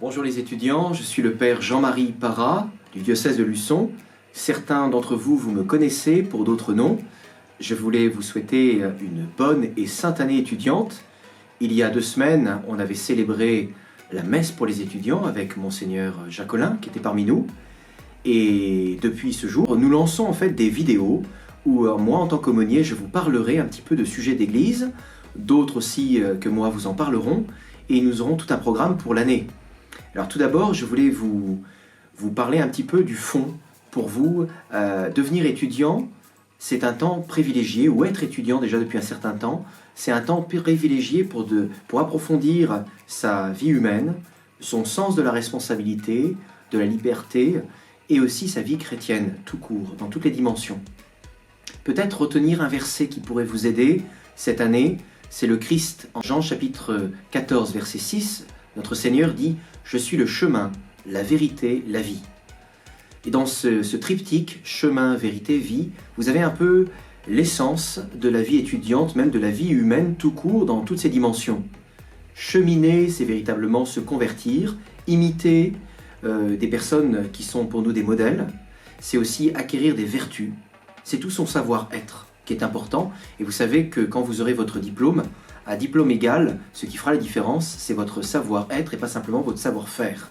Bonjour les étudiants, je suis le père Jean-Marie Parra du diocèse de Luçon. Certains d'entre vous, vous me connaissez, pour d'autres non. Je voulais vous souhaiter une bonne et sainte année étudiante. Il y a 2 semaines, on avait célébré la messe pour les étudiants avec Monseigneur Jacolin qui était parmi nous. Et depuis ce jour, nous lançons en fait des vidéos où moi, en tant qu'aumônier, je vous parlerai un petit peu de sujets d'église. D'autres aussi que moi vous en parleront. Et nous aurons tout un programme pour l'année. Alors tout d'abord, je voulais vous parler un petit peu du fond. Pour vous, devenir étudiant, c'est un temps privilégié, ou être étudiant déjà depuis un certain temps, c'est un temps privilégié pour approfondir sa vie humaine, son sens de la responsabilité, de la liberté, et aussi sa vie chrétienne, tout court, dans toutes les dimensions. Peut-être retenir un verset qui pourrait vous aider cette année, c'est le Christ en Jean chapitre 14, verset 6, notre Seigneur dit « Je suis le chemin, la vérité, la vie ». Et dans ce triptyque, chemin, vérité, vie, vous avez un peu l'essence de la vie étudiante, même de la vie humaine tout court dans toutes ses dimensions. Cheminer, c'est véritablement se convertir, imiter des personnes qui sont pour nous des modèles, c'est aussi acquérir des vertus, c'est tout son savoir-être qui est important. Et vous savez que quand vous aurez votre diplôme, à diplôme égal, ce qui fera la différence, c'est votre savoir-être et pas simplement votre savoir-faire.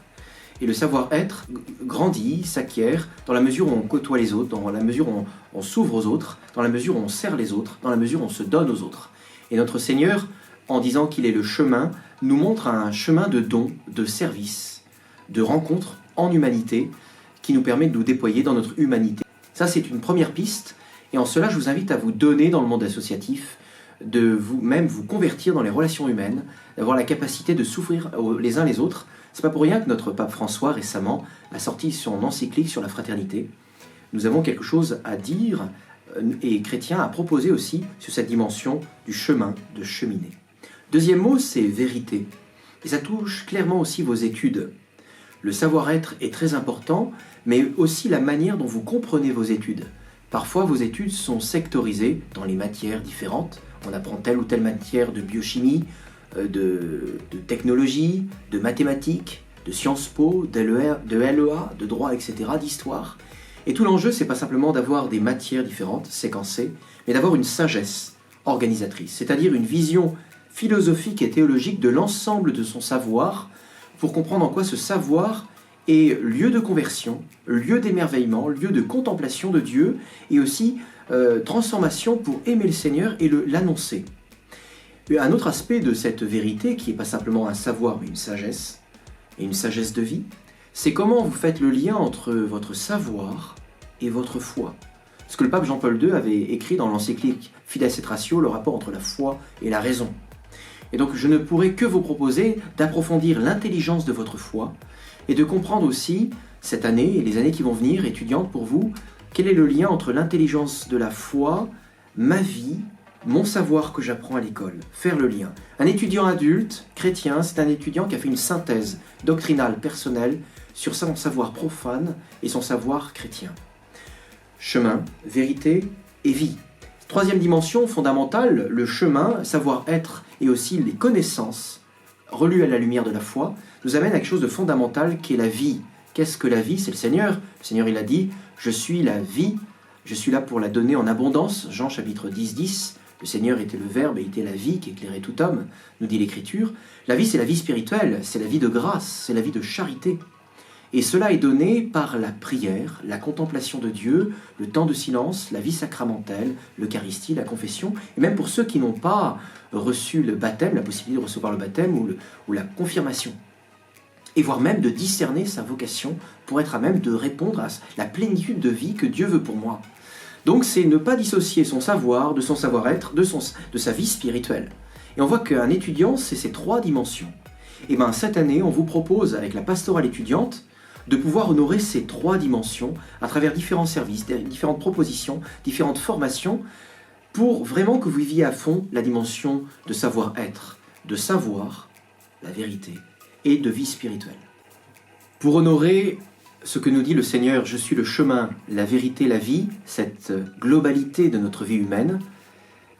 Et le savoir-être grandit, s'acquiert dans la mesure où on côtoie les autres, dans la mesure où on s'ouvre aux autres, dans la mesure où on sert les autres, dans la mesure où on se donne aux autres. Et notre Seigneur, en disant qu'il est le chemin, nous montre un chemin de don, de service, de rencontre en humanité, qui nous permet de nous déployer dans notre humanité. Ça, c'est une première piste. Et en cela, je vous invite à vous donner dans le monde associatif, de vous-même vous convertir dans les relations humaines, d'avoir la capacité de s'ouvrir les uns les autres. C'est pas pour rien que notre pape François, récemment, a sorti son encyclique sur la fraternité. Nous avons quelque chose à dire, et chrétiens à proposer aussi sur cette dimension du chemin, de cheminer. Deuxième mot, c'est vérité. Et ça touche clairement aussi vos études. Le savoir-être est très important, mais aussi la manière dont vous comprenez vos études. Parfois, vos études sont sectorisées dans les matières différentes. On apprend telle ou telle matière de biochimie, de technologie, de mathématiques, de Sciences Po, de LEA, de droit, etc., d'histoire. Et tout l'enjeu, c'est pas simplement d'avoir des matières différentes, séquencées, mais d'avoir une sagesse organisatrice, c'est-à-dire une vision philosophique et théologique de l'ensemble de son savoir, pour comprendre en quoi ce savoir est lieu de conversion, lieu d'émerveillement, lieu de contemplation de Dieu, et aussi transformation pour aimer le Seigneur et l'annoncer. Un autre aspect de cette vérité, qui n'est pas simplement un savoir, mais une sagesse, et une sagesse de vie, c'est comment vous faites le lien entre votre savoir et votre foi. Ce que le pape Jean-Paul II avait écrit dans l'encyclique Fides et Ratio, le rapport entre la foi et la raison. Et donc je ne pourrais que vous proposer d'approfondir l'intelligence de votre foi, et de comprendre aussi, cette année et les années qui vont venir, étudiantes pour vous, quel est le lien entre l'intelligence de la foi, ma vie, mon savoir que j'apprends à l'école. Faire le lien. Un étudiant adulte, chrétien, c'est un étudiant qui a fait une synthèse doctrinale, personnelle, sur son savoir profane et son savoir chrétien. Chemin, vérité et vie. Troisième dimension fondamentale, le chemin, savoir-être et aussi les connaissances, relues à la lumière de la foi, nous amène à quelque chose de fondamental qui est la vie. Qu'est-ce que la vie? C'est le Seigneur. Le Seigneur, il a dit « Je suis la vie, je suis là pour la donner en abondance ». Jean chapitre 10, 10. Le Seigneur était le Verbe et était la vie qui éclairait tout homme, nous dit l'Écriture. La vie, c'est la vie spirituelle, c'est la vie de grâce, c'est la vie de charité. Et cela est donné par la prière, la contemplation de Dieu, le temps de silence, la vie sacramentelle, l'Eucharistie, la confession, et même pour ceux qui n'ont pas reçu le baptême, la possibilité de recevoir le baptême ou la confirmation. Et voire même de discerner sa vocation pour être à même de répondre à la plénitude de vie que Dieu veut pour moi. Donc c'est ne pas dissocier son savoir de son savoir-être, de sa vie spirituelle. Et on voit qu'un étudiant, c'est ces 3 dimensions. Et bien cette année, on vous propose, avec la pastorale étudiante, de pouvoir honorer ces 3 dimensions à travers différents services, différentes propositions, différentes formations, pour vraiment que vous viviez à fond la dimension de savoir-être, de savoir, la vérité, et de vie spirituelle. Pour honorer ce que nous dit le Seigneur, je suis le chemin, la vérité, la vie, cette globalité de notre vie humaine,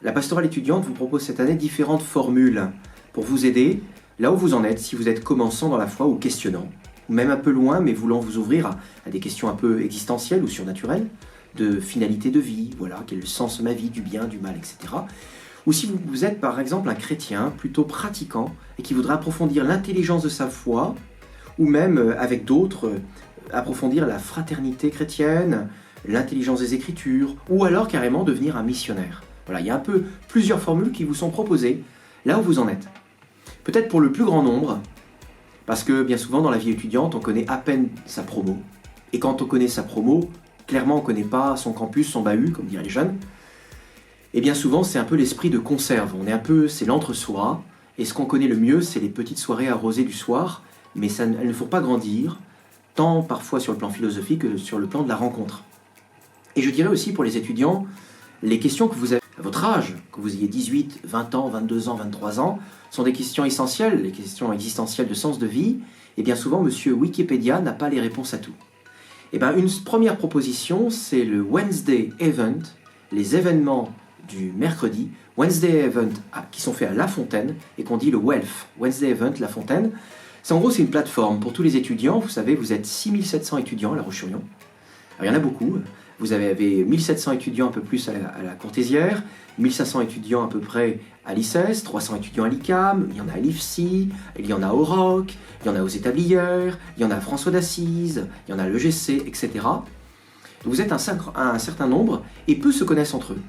la pastorale étudiante vous propose cette année différentes formules pour vous aider là où vous en êtes, si vous êtes commençant dans la foi ou questionnant, ou même un peu loin, mais voulant vous ouvrir à des questions un peu existentielles ou surnaturelles, de finalité de vie, voilà, quel est le sens de ma vie, du bien, du mal, etc. Ou si vous êtes par exemple un chrétien plutôt pratiquant et qui voudrait approfondir l'intelligence de sa foi, ou même avec d'autres, approfondir la fraternité chrétienne, l'intelligence des Écritures, ou alors carrément devenir un missionnaire. Voilà, il y a un peu plusieurs formules qui vous sont proposées là où vous en êtes. Peut-être pour le plus grand nombre, parce que bien souvent dans la vie étudiante, on connaît à peine sa promo. Et quand on connaît sa promo, clairement on ne connaît pas son campus, son bahut, comme diraient les jeunes. Et bien souvent c'est un peu l'esprit de conserve, c'est l'entre-soi, et ce qu'on connaît le mieux, c'est les petites soirées arrosées du soir, mais elles ne font pas grandir, tant parfois sur le plan philosophique que sur le plan de la rencontre. Et je dirais aussi pour les étudiants, les questions que vous avez à votre âge, que vous ayez 18, 20 ans, 22 ans, 23 ans, sont des questions essentielles, les questions existentielles de sens de vie, et bien souvent, monsieur Wikipédia n'a pas les réponses à tout. Et bien, une première proposition, c'est le Wednesday Event, les événements du mercredi, Wednesday Event qui sont faits à La Fontaine, et qu'on dit le WELF, Wednesday Event La Fontaine. En gros, c'est une plateforme pour tous les étudiants. Vous savez, vous êtes 6700 étudiants à La Roche-sur-Yon. Alors, il y en a beaucoup. Vous avez 1700 étudiants un peu plus à la Courtésière, 1500 étudiants à peu près à l'ICES, 300 étudiants à l'ICAM, il y en a à l'IFSI, il y en a au ROC, il y en a aux Établières, il y en a à François d'Assise, il y en a à l'EGC, etc. Donc vous êtes un certain nombre et peu se connaissent entre eux.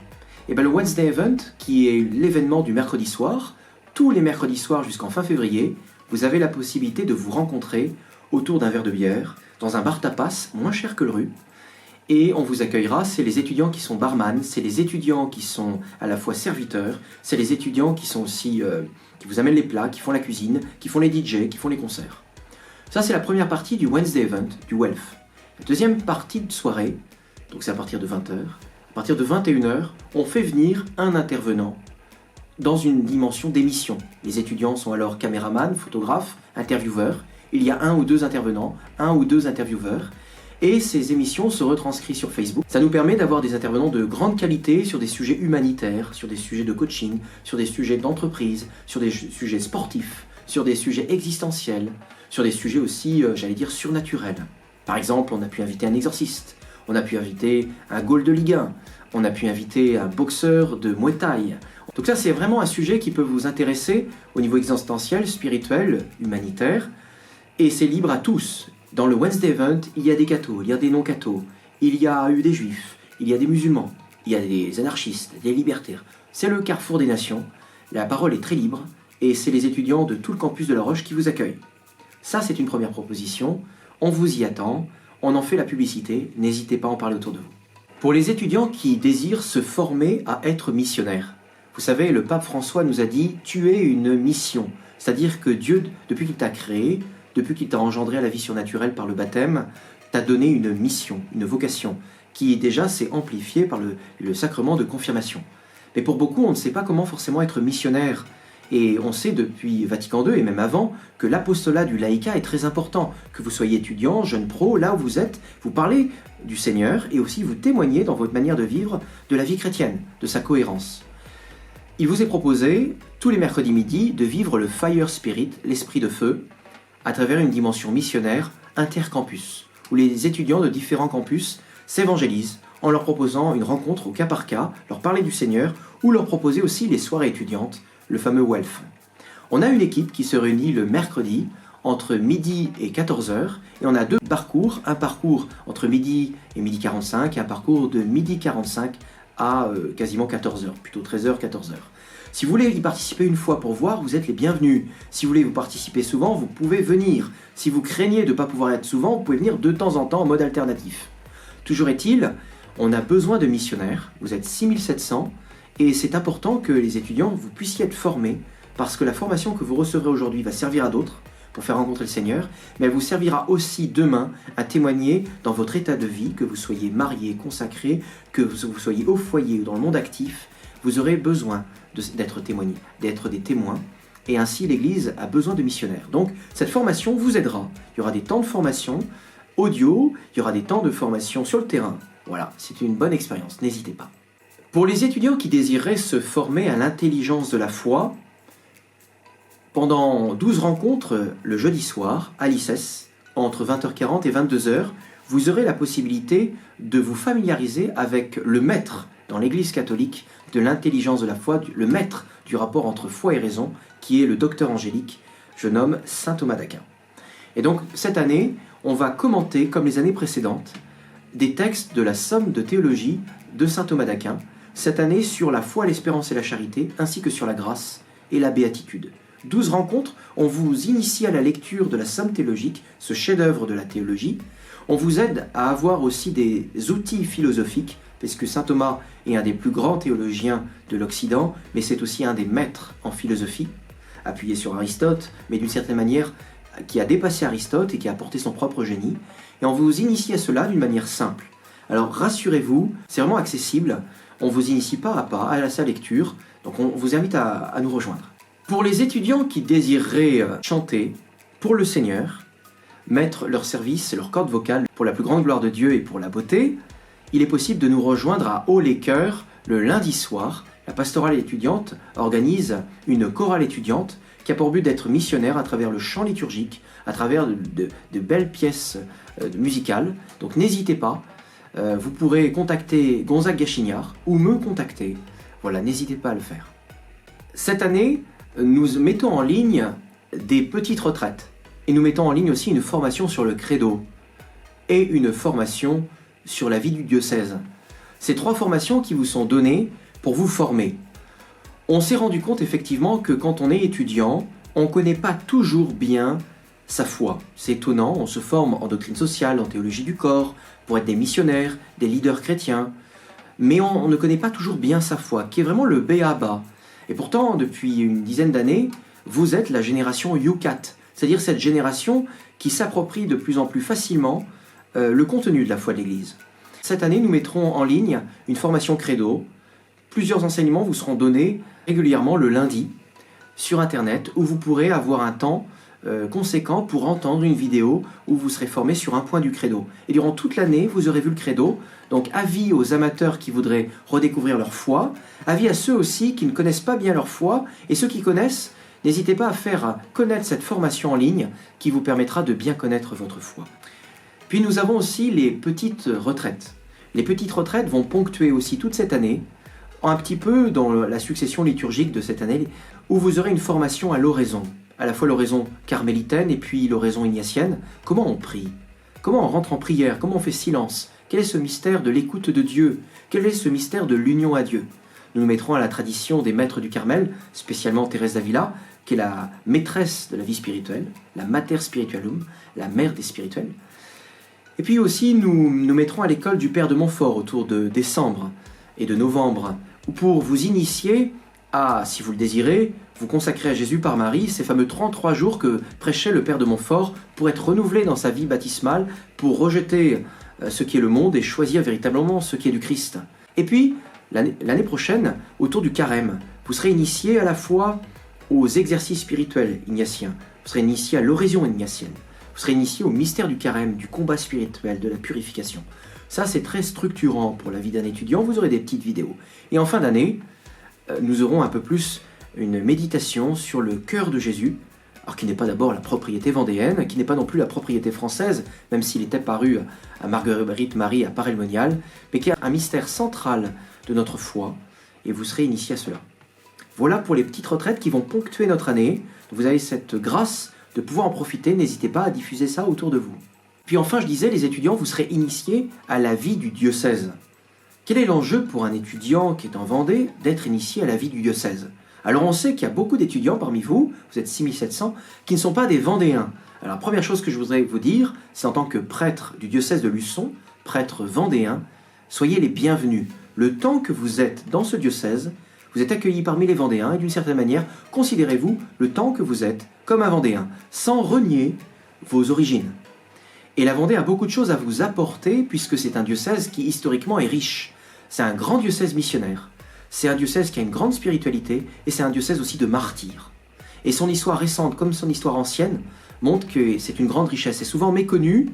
Et bien le Wednesday Event, qui est l'événement du mercredi soir, tous les mercredis soirs jusqu'en fin février, vous avez la possibilité de vous rencontrer autour d'un verre de bière, dans un bar tapas moins cher que le rue. Et on vous accueillera, c'est les étudiants qui sont barman, c'est les étudiants qui sont à la fois serviteurs, c'est les étudiants qui sont aussi, qui vous amènent les plats, qui font la cuisine, qui font les DJ, qui font les concerts. Ça c'est la première partie du Wednesday Event, du WELF. La deuxième partie de soirée, donc c'est à partir de 20h, à partir de 21h, on fait venir un intervenant dans une dimension d'émission. Les étudiants sont alors caméramans, photographes, intervieweurs. Il y a un ou deux intervenants, un ou deux intervieweurs. Et ces émissions se retranscrivent sur Facebook. Ça nous permet d'avoir des intervenants de grande qualité sur des sujets humanitaires, sur des sujets de coaching, sur des sujets d'entreprise, sur des sujets sportifs, sur des sujets existentiels, sur des sujets aussi, surnaturels. Par exemple, on a pu inviter un exorciste, on a pu inviter un goal de Ligue 1, on a pu inviter un boxeur de Muay Thai. Donc ça, c'est vraiment un sujet qui peut vous intéresser au niveau existentiel, spirituel, humanitaire, et c'est libre à tous. Dans le Wednesday Event, il y a des cathos, il y a des non-cathos, il y a eu des juifs, il y a des musulmans, il y a des anarchistes, des libertaires. C'est le carrefour des nations, la parole est très libre, et c'est les étudiants de tout le campus de La Roche qui vous accueillent. Ça, c'est une première proposition, on vous y attend, on en fait la publicité, n'hésitez pas à en parler autour de vous. Pour les étudiants qui désirent se former à être missionnaires, vous savez, le pape François nous a dit « tu es une mission », c'est-à-dire que Dieu, depuis qu'il t'a créé, depuis qu'il t'a engendré à la vie surnaturelle par le baptême, t'a donné une mission, une vocation, qui déjà s'est amplifiée par le sacrement de confirmation. Mais pour beaucoup, on ne sait pas comment forcément être missionnaire. Et on sait depuis Vatican II et même avant que l'apostolat du laïcat est très important. Que vous soyez étudiant, jeune pro, là où vous êtes, vous parlez du Seigneur et aussi vous témoignez dans votre manière de vivre de la vie chrétienne, de sa cohérence. Il vous est proposé, tous les mercredis midi, de vivre le Fire Spirit, l'esprit de feu, à travers une dimension missionnaire intercampus, où les étudiants de différents campus s'évangélisent en leur proposant une rencontre au cas par cas, leur parler du Seigneur, ou leur proposer aussi les soirées étudiantes, le fameux WELF. On a une équipe qui se réunit le mercredi entre midi et 14h, et on a deux parcours, un parcours entre midi et midi 45, et un parcours de midi 45 à quasiment 14h, plutôt 13h, 14h. Si vous voulez y participer une fois pour voir, vous êtes les bienvenus. Si vous voulez vous participer souvent, vous pouvez venir. Si vous craignez de ne pas pouvoir être souvent, vous pouvez venir de temps en temps en mode alternatif. Toujours est-il, on a besoin de missionnaires. Vous êtes 6700 et c'est important que les étudiants, vous puissiez être formés parce que la formation que vous recevrez aujourd'hui va servir à d'autres pour faire rencontrer le Seigneur, mais elle vous servira aussi demain à témoigner dans votre état de vie, que vous soyez marié, consacré, que vous soyez au foyer ou dans le monde actif. Vous aurez besoin d'être témoigné, d'être des témoins, et ainsi l'Église a besoin de missionnaires. Donc cette formation vous aidera. Il y aura des temps de formation audio, il y aura des temps de formation sur le terrain. Voilà, c'est une bonne expérience, n'hésitez pas. Pour les étudiants qui désireraient se former à l'intelligence de la foi, Pendant 12 rencontres le jeudi soir à l'ICES, entre 20h40 et 22h, vous aurez la possibilité de vous familiariser avec le maître dans l'Église catholique de l'intelligence de la foi, le maître du rapport entre foi et raison, qui est le docteur angélique, je nomme saint Thomas d'Aquin. Et donc cette année, on va commenter, comme les années précédentes, des textes de la somme de théologie de saint Thomas d'Aquin, cette année sur la foi, l'espérance et la charité, ainsi que sur la grâce et la béatitude. 12 rencontres, on vous initie à la lecture de la somme théologique, ce chef-d'œuvre de la théologie. On vous aide à avoir aussi des outils philosophiques, parce que saint Thomas est un des plus grands théologiens de l'Occident, mais c'est aussi un des maîtres en philosophie, appuyé sur Aristote, mais d'une certaine manière qui a dépassé Aristote et qui a apporté son propre génie. Et on vous initie à cela d'une manière simple. Alors rassurez-vous, c'est vraiment accessible, on vous initie pas à pas à sa lecture, donc on vous invite à nous rejoindre. Pour les étudiants qui désireraient chanter pour le Seigneur, mettre leur service et leur corde vocale pour la plus grande gloire de Dieu et pour la beauté, il est possible de nous rejoindre à Haut les Chœurs le lundi soir. La pastorale étudiante organise une chorale étudiante qui a pour but d'être missionnaire à travers le chant liturgique, à travers de belles pièces musicales. Donc n'hésitez pas, vous pourrez contacter Gonzague Gachignard ou me contacter. Voilà, n'hésitez pas à le faire. Cette année, nous mettons en ligne des petites retraites et nous mettons en ligne aussi une formation sur le credo et une formation sur la vie du diocèse. Ces 3 formations qui vous sont données pour vous former. On s'est rendu compte effectivement que quand on est étudiant, on ne connaît pas toujours bien sa foi. C'est étonnant, on se forme en doctrine sociale, en théologie du corps, pour être des missionnaires, des leaders chrétiens, mais on ne connaît pas toujours bien sa foi, qui est vraiment le b.a.-ba. Et pourtant, depuis une dizaine d'années, vous êtes la génération YouCat, c'est-à-dire cette génération qui s'approprie de plus en plus facilement le contenu de la foi de l'Église. Cette année, nous mettrons en ligne une formation credo. Plusieurs enseignements vous seront donnés régulièrement le lundi sur Internet, où vous pourrez avoir un temps conséquent pour entendre une vidéo où vous serez formé sur un point du credo. Et durant toute l'année, vous aurez vu le credo. Donc avis aux amateurs qui voudraient redécouvrir leur foi, avis à ceux aussi qui ne connaissent pas bien leur foi, et ceux qui connaissent, n'hésitez pas à faire connaître cette formation en ligne qui vous permettra de bien connaître votre foi. Puis nous avons aussi les petites retraites. Les petites retraites vont ponctuer aussi toute cette année, un petit peu dans la succession liturgique de cette année, où vous aurez une formation à l'oraison, à la fois l'oraison carmélitaine et puis l'oraison ignatienne. Comment on prie? Comment on rentre en prière? Comment on fait silence? Quel est ce mystère de l'écoute de Dieu? Quel est ce mystère de l'union à Dieu? Nous nous mettrons à la tradition des maîtres du Carmel, spécialement Thérèse d'Avila, qui est la maîtresse de la vie spirituelle, la mater spiritualum, la mère des spirituels. Et puis aussi, nous mettrons à l'école du Père de Montfort autour de décembre et de novembre, pour vous initier à, si vous le désirez, vous consacrer à Jésus par Marie, ces fameux 33 jours que prêchait le Père de Montfort pour être renouvelé dans sa vie baptismale, pour rejeter ce qui est le monde et choisir véritablement ce qui est du Christ. Et puis, l'année prochaine, autour du carême, vous serez initié à la fois aux exercices spirituels ignatiens, vous serez initié à l'oraison ignatienne, vous serez initié au mystère du carême, du combat spirituel, de la purification. Ça, c'est très structurant pour la vie d'un étudiant. Vous aurez des petites vidéos. Et en fin d'année, nous aurons un peu plus une méditation sur le cœur de Jésus, alors qui n'est pas d'abord la propriété vendéenne, qui n'est pas non plus la propriété française, même s'il était paru à Marguerite Marie à Paray-le-Monial, mais qui est un mystère central de notre foi, et vous serez initié à cela. Voilà pour les petites retraites qui vont ponctuer notre année. Vous avez cette grâce de pouvoir en profiter, n'hésitez pas à diffuser ça autour de vous. Puis enfin, je disais, les étudiants, vous serez initiés à la vie du diocèse. Quel est l'enjeu pour un étudiant qui est en Vendée d'être initié à la vie du diocèse? Alors on sait qu'il y a beaucoup d'étudiants parmi vous, vous êtes 6700, qui ne sont pas des Vendéens. Alors la première chose que je voudrais vous dire, c'est en tant que prêtre du diocèse de Luçon, prêtre vendéen, soyez les bienvenus. Le temps que vous êtes dans ce diocèse, vous êtes accueillis parmi les Vendéens et d'une certaine manière, considérez-vous le temps que vous êtes comme un Vendéen, sans renier vos origines. Et la Vendée a beaucoup de choses à vous apporter puisque c'est un diocèse qui historiquement est riche. C'est un grand diocèse missionnaire. C'est un diocèse qui a une grande spiritualité et c'est un diocèse aussi de martyrs. Et son histoire récente comme son histoire ancienne montre que c'est une grande richesse. C'est souvent méconnu.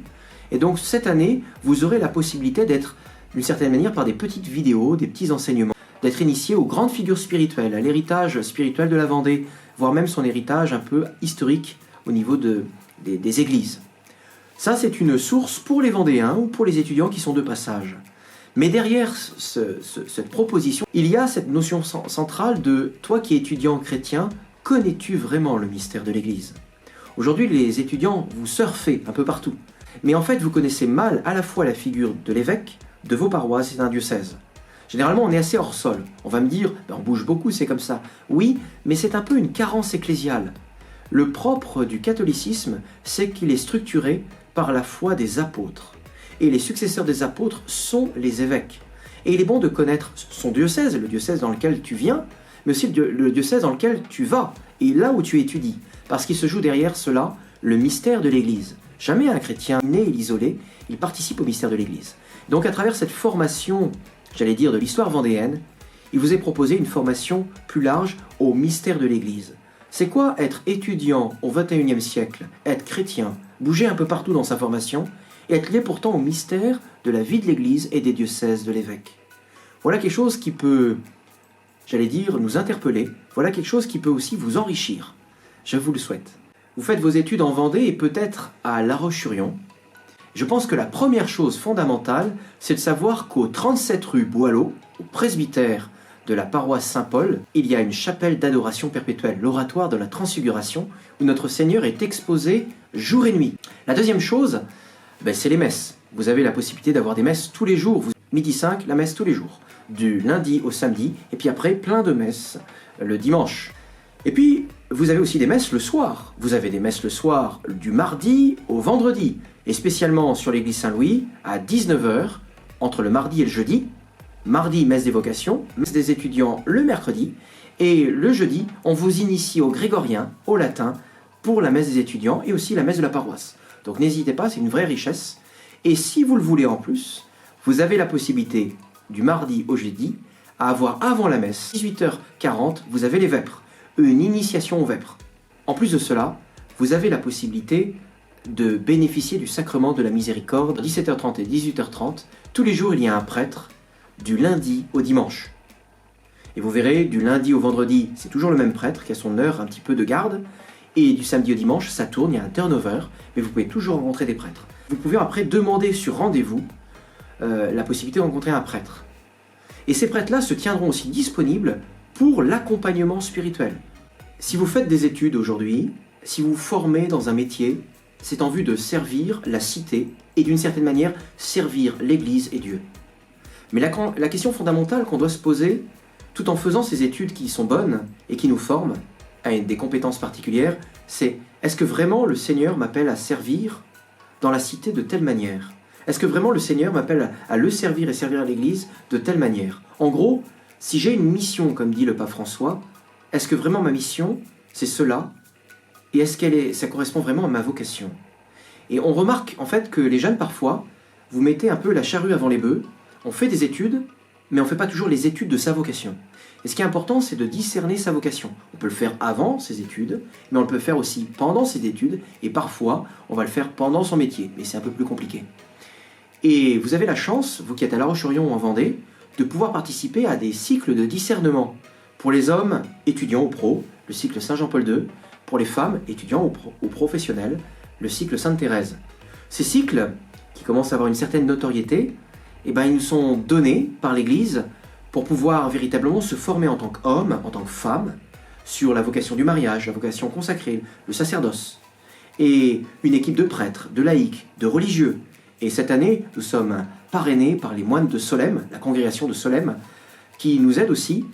Et donc cette année, vous aurez la possibilité d'être, d'une certaine manière, par des petites vidéos, des petits enseignements, d'être initié aux grandes figures spirituelles, à l'héritage spirituel de la Vendée. voire même son héritage un peu historique au niveau des églises. Ça, c'est une source pour les Vendéens ou pour les étudiants qui sont de passage. Mais derrière cette proposition, il y a cette notion centrale de « toi qui es étudiant chrétien, connais-tu vraiment le mystère de l'Église ?» Aujourd'hui, les étudiants, vous surfez un peu partout. Mais en fait, vous connaissez mal à la fois la figure de l'évêque, de vos paroisses et d'un diocèse. Généralement, on est assez hors sol. On va me dire, on bouge beaucoup, c'est comme ça. Oui, mais c'est un peu une carence ecclésiale. Le propre du catholicisme, c'est qu'il est structuré par la foi des apôtres. Et les successeurs des apôtres sont les évêques. Et il est bon de connaître son diocèse, le diocèse dans lequel tu viens, mais aussi le diocèse dans lequel tu vas, et là où tu étudies. Parce qu'il se joue derrière cela le mystère de l'Église. Jamais un chrétien né et isolé, il participe au mystère de l'Église. Donc à travers cette formation, j'allais dire de l'histoire vendéenne, il vous est proposé une formation plus large au mystère de l'Église. C'est quoi être étudiant au XXIe siècle, être chrétien, bouger un peu partout dans sa formation, et être lié pourtant au mystère de la vie de l'Église et des diocèses de l'évêque. Voilà quelque chose qui peut, j'allais dire, nous interpeller. Voilà quelque chose qui peut aussi vous enrichir. Je vous le souhaite. Vous faites vos études en Vendée et peut-être à La Roche-sur-Yon. Je pense que la première chose fondamentale, c'est de savoir qu'au 37 rue Boileau, au presbytère de la paroisse Saint-Paul, il y a une chapelle d'adoration perpétuelle, l'oratoire de la Transfiguration, où notre Seigneur est exposé jour et nuit. La deuxième chose, c'est les messes. Vous avez la possibilité d'avoir des messes tous les jours. Midi 5, la messe tous les jours, du lundi au samedi, et puis après, plein de messes le dimanche. Et puis, vous avez aussi des messes le soir. Vous avez des messes le soir du mardi au vendredi, et spécialement sur l'église Saint-Louis, à 19h, entre le mardi et le jeudi. Mardi, messe des vocations, messe des étudiants le mercredi, et le jeudi, on vous initie au grégorien, au latin, pour la messe des étudiants, et aussi la messe de la paroisse. Donc n'hésitez pas, c'est une vraie richesse. Et si vous le voulez en plus, vous avez la possibilité, du mardi au jeudi, à avoir avant la messe, 18h40, vous avez les vêpres, une initiation aux vêpres. En plus de cela, vous avez la possibilité de bénéficier du sacrement de la miséricorde, 17h30 et 18h30. Tous les jours, il y a un prêtre, du lundi au dimanche. Et vous verrez, du lundi au vendredi, c'est toujours le même prêtre qui a son heure un petit peu de garde. Et du samedi au dimanche, ça tourne, il y a un turnover, mais vous pouvez toujours rencontrer des prêtres. Vous pouvez après demander sur rendez-vous la possibilité de rencontrer un prêtre. Et ces prêtres-là se tiendront aussi disponibles pour l'accompagnement spirituel. Si vous faites des études aujourd'hui, si vous vous formez dans un métier, c'est en vue de servir la cité et d'une certaine manière servir l'Église et Dieu. Mais la question fondamentale qu'on doit se poser, tout en faisant ces études qui sont bonnes et qui nous forment à des compétences particulières, c'est est-ce que vraiment le Seigneur m'appelle à servir dans la cité de telle manière ? Est-ce que vraiment le Seigneur m'appelle à le servir et servir à l'Église de telle manière ? En gros, si j'ai une mission, comme dit le pape François, est-ce que vraiment ma mission, c'est cela ? Et est-ce ça correspond vraiment à ma vocation ? Et on remarque en fait que les jeunes, parfois, vous mettez un peu la charrue avant les bœufs, on fait des études, mais on ne fait pas toujours les études de sa vocation. Et ce qui est important, c'est de discerner sa vocation. On peut le faire avant ses études, mais on le peut faire aussi pendant ses études, et parfois, on va le faire pendant son métier, mais c'est un peu plus compliqué. Et vous avez la chance, vous qui êtes à La Roche-sur-Yon en Vendée, de pouvoir participer à des cycles de discernement. Pour les hommes, étudiants ou pros, le cycle Saint-Jean-Paul II. Pour les femmes, étudiants ou professionnels, le cycle Sainte-Thérèse. Ces cycles, qui commencent à avoir une certaine notoriété, ils nous sont donnés par l'Église pour pouvoir véritablement se former en tant qu'homme, en tant que femme, sur la vocation du mariage, la vocation consacrée, le sacerdoce. Et une équipe de prêtres, de laïcs, de religieux. Et cette année, nous sommes parrainés par les moines de Solesmes, la congrégation de Solesmes, qui nous aide aussi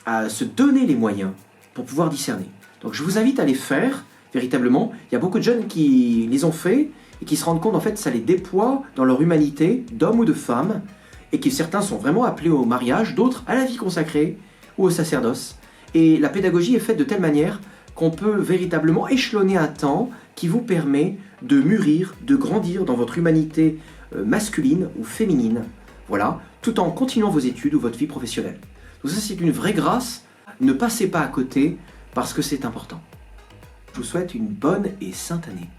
à se donner les moyens pour pouvoir discerner. Donc je vous invite à les faire, véritablement. Il y a beaucoup de jeunes qui les ont fait et qui se rendent compte, en fait, ça les déploie dans leur humanité, d'hommes ou de femmes, et que certains sont vraiment appelés au mariage, d'autres à la vie consacrée ou au sacerdoce. Et la pédagogie est faite de telle manière qu'on peut véritablement échelonner un temps qui vous permet de mûrir, de grandir dans votre humanité masculine ou féminine, voilà, tout en continuant vos études ou votre vie professionnelle. Donc ça, c'est une vraie grâce. Ne passez pas à côté parce que c'est important. Je vous souhaite une bonne et sainte année.